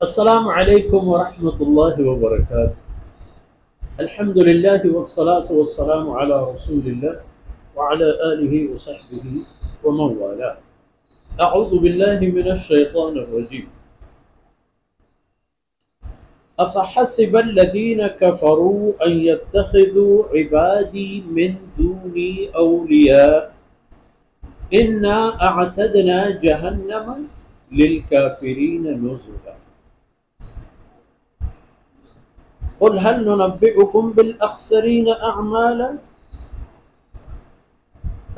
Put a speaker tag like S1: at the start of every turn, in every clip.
S1: السلام علیکم ورحمۃ اللہ وبرکاتہ۔ الحمد للہ والصلاة والسلام علی رسول اللہ وعلى آلہ وصحبہ ومن والاه۔ اعوذ باللہ من الشیطان الرجیم۔ افحسب الذین کفروا ان يتخذوا عبادی من دونی اولیاء انا اعتدنا جہنم للکافرین نزلا۔ قل هل ننبئكم بالأخسرين أعمالا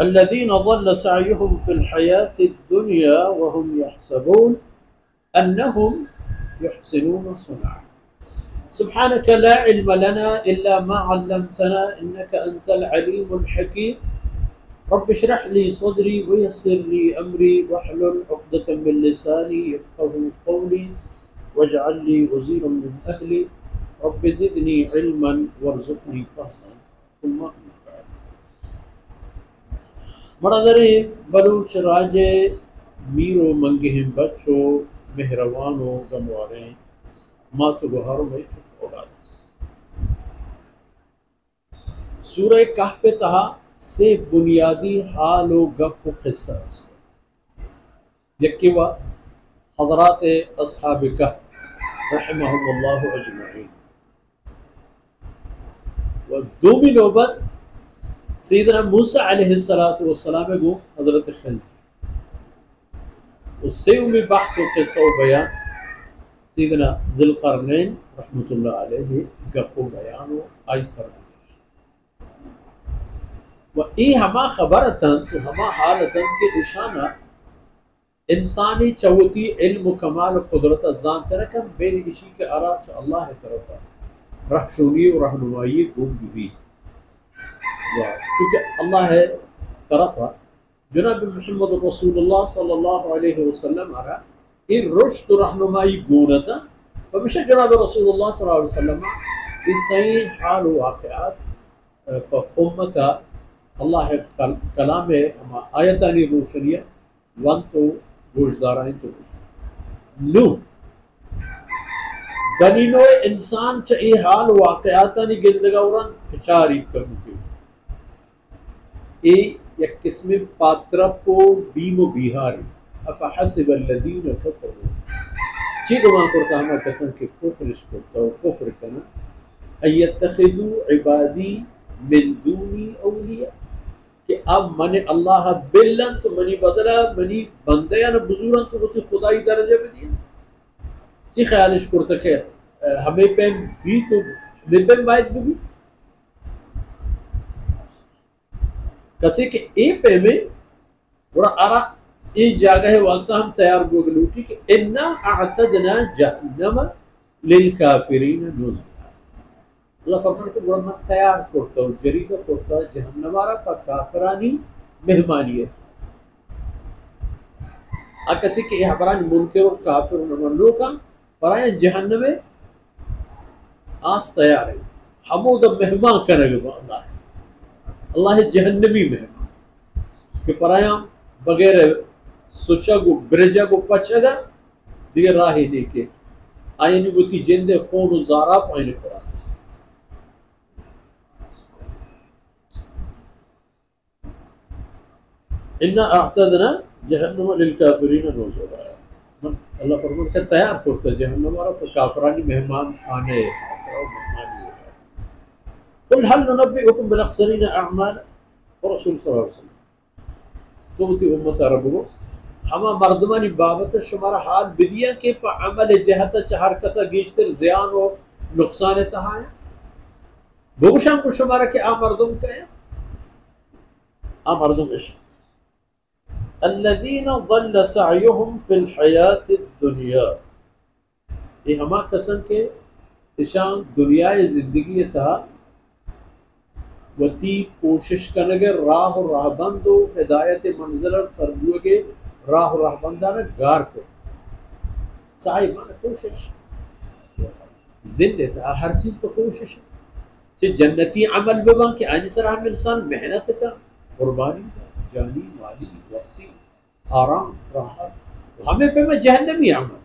S1: الذين ضل سعيهم في الحياة الدنيا وهم يحسبون أنهم يحسنون صنعا سبحانك لا علم لنا إلا ما علمتنا إنك أنت العليم الحكيم رب اشرح لي صدري ويسر لي أمري واحلل عقدة من لساني يفقهوا قولي واجعل لي وزيرا من أهلي رب زدنی علما وارزقنی فہما ثم اما بعد۔ برادر بلوچ راجے میرو منگہم بچو مہروانو گموارے ماتو گہارو میں چھپوڑا۔ سورہ کہف تہا سے بنیادی حال و گپ و قصہ یکی و حضرات اصحاب کہف رحمہم اللہ اجمعین، و دومی نوبت سیدنا موسیٰ علیہ السلام کو حضرت خضر، اس سے امی بحث و قصہ و بیان سیدنا ذی القرنین رحمۃ اللہ علیہ گپ و بیان و آئی سرگزشت و ای ہما خبرتاً تو ہما حالتاً کہ اشانہ انسانی چوتی علم و کمال و قدرت زان ترکم بین اسی کے ارا چا اللہ طرفا رہشونی و رہنمائی گم بھی، چونکہ اللہ طرفا جناب محمد رسول اللہ صلی اللہ علیہ وسلم ارا این رشد و رہنمائی گونتا وبشہ جناب رسول اللہ صلی اللہ علیہ وسلم اس صحیح حال و واقعات امتا اللہ کلام ہما آیتانی روشنیہ وان تو گوشدارائیں تو نو بنینو انسان چا ای حال واقعاتانی گندگوران پچاری کرنو کیوں ای یک قسم پاترپو بیم و بیہاری افحسب الذین کفروا چی گمان کرتا ہما کسن کے کفرش کرتا و کفر کنا ان یتخذوا عبادی من دونی اولیاء کہ اب من اللہ بلن تو منی بدلا منی بندیان بزورن تو ہوتی خدای درجہ بدین چی خیالش کرتا کہ ہمیں پہم بھی تو ہمیں پہم باید بھی کسی کہ اے پہمیں بڑا آرہ ای جاگہ واسطہ ہم تیار گوگلوٹی کہ انا اعتدنا جہنم للکافرین نزلا۔ اللہ فرمان کہ بڑا میں تیار کرتا ہوں جریدہ کرتا جہنمارا پا کافرانی مہمانی ہے کسی کہ یہ بران منکر و کافر نمانلو کا برای جہنم آس تیار ہے حمود مہمان کرے گا اللہ جہنمی مہمان کہ برایا بغیر سوچا گو برجا کو پچھا گا دیگر راہی دیکھے آئینی بوتی جند خون و زارا پائنے فرا اِنَّا اَعْتَدْنَا جہنم للکافرین نزلا۔ اللہ فرمان کہ تیار کرتا جہنم اور کافرانی مہمان خانے قل هل ننبئكم بالاخسرین اعمالا رسول صلی اللہ علیہ وسلم تو تی امت عربو ہما مردمانی بابت شمارا حال بدیا کہ پا عمل جہتا چہر کسا گیشتر زیان و نقصان تہایا بگوشان کو شمارا کہ آ مردم کہیا آ مردم عشق الذین ضل سعیهم فی الحیات الدنیا یہ ہما قسم کے اشان دنیای زندگی تھا وتی کوشش کنگے راہ و راہ بند و ہدایت منزل سرگوے کے راہ و راہ بندانا گار کو سعی مانا کوشش زندہ تھا ہر چیز پر کوشش ہے جنتی عمل ببان کہ آنی سر ہم انسان محنت کا قربانی کا جانی مالی وقتی آرام راحت ہمیں پہ میں جہنمی عمل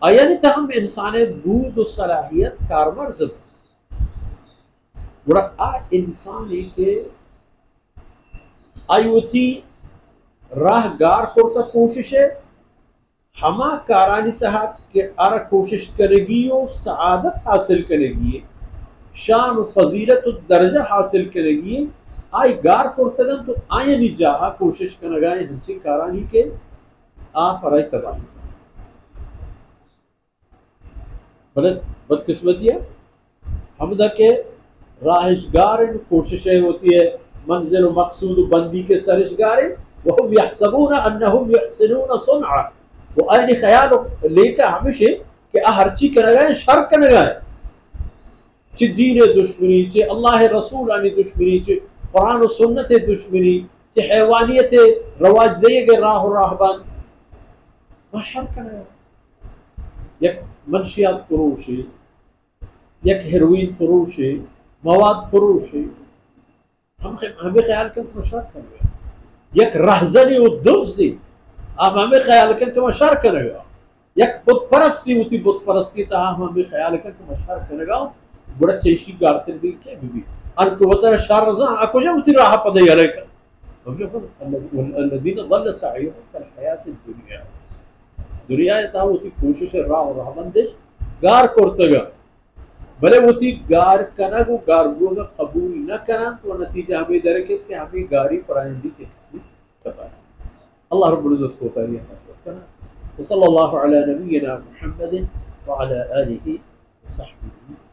S1: آیانی تاہم انسان بود و صلاحیت کارمرز بڑا انسانی کے آیوتی راہ گار کرتا کوشش ہے ہما کارانی تہا کہ ارا کوشش کرے گی و سعادت حاصل کرے گی شان و فضیلت و درجہ حاصل کرے گی آئی گار کرتگن تو آئینی جاہا کوشش کنگائیں ہنچی کارانی کے آپ رائی تباہی بد قسمتی ہے حمدہ کے راہشگار کوششیں ہوتی ہے منزل و مقصود و بندی کے سرشگار وہم یحسبون انہم یحسنون صنعا وہ آئینی خیال لے کر ہمیشہ کہ ہرچی کنگائیں شر کنگائیں چی دین دشمنی چی اللہ رسول آنی دشمنی چی قرآن و سنت دشمنی چی حیوانیت رواج دے گے راہ و راہبان ما شر کنگائیں یک منشیات فروشی یک ہیروین فروشی مواد فروشی ہمیں خیال کریں کہ شر کنگائیں یک رہزنی و دفزی آپ ہمیں خیال کریں کہ شر کنگائیں یک بت پرستی ہوتی بت پرستی تاہم ہمیں خیال کریں کہ شر کنگائیں بڑا چیشی گارتر بھی کیا بھی ان کو بطر شار رضا اکو جا ہوتی راہ پدے گا لے کر الذین ضل سعیهم فی الحیات الدنیا دنیا تا ہوتی کوشش راہ و راہ بندش گار کرتگا بلے ہوتی گار کنا کو گار گوگا قبول نہ کنا تو نتیجہ ہمیں درکے کہ ہمیں گاری پرائندی کے قسمی پتا ہے اللہ رب العزت کو تعالیٰ بس کنا وصلی اللہ علی نبینا محمد وعلى آلہ وصحبہ